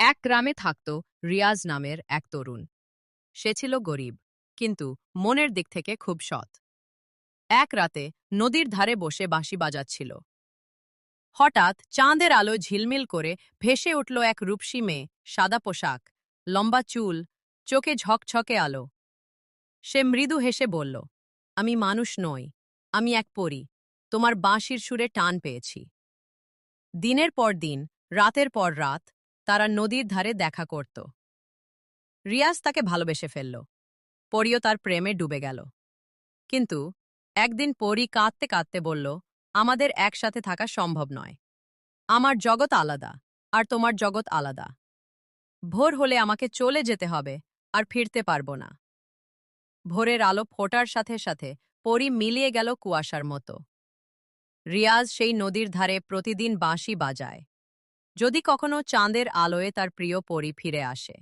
এক গ্রামে থাকত রিয়াজ নামের এক তরুণ। সে ছিল গরিব, কিন্তু মনের দিক থেকে খুব সৎ। এক রাতে নদীর ধারে বসে বাঁশি বাজাচ্ছিল। হঠাৎ চাঁদের আলো ঝিলমিল করে ভেসে উঠল এক রূপসী মেয়ে, সাদা পোশাক, লম্বা চুল, চোখে ঝকঝকে আলো। সে মৃদু হেসে বলল, আমি মানুষ নই, আমি এক পরী, তোমার বাঁশির সুরে টান পেয়েছি। দিনের পর দিন, রাতের পর রাত তারা নদীর ধারে দেখা করত। রিয়াজ তাকে ভালোবেসে ফেলল, পরীও তার প্রেমে ডুবে গেল। কিন্তু একদিন পরী কাঁদতে কাঁদতে বলল, আমাদের একসাথে থাকা সম্ভব নয়। আমার জগৎ আলাদা, আর তোমার জগৎ আলাদা। ভোর হলে আমাকে চলে যেতে হবে, আর ফিরতে পারবো না। ভোরের আলো ফোটার সাথে সাথে পরী মিলিয়ে গেল কুয়াশার মতো। রিয়াজ সেই নদীর ধারে প্রতিদিন বাঁশি বাজায়, যদি কখনো চাঁদের আলোয় তার প্রিয় পরী ফিরে আসে।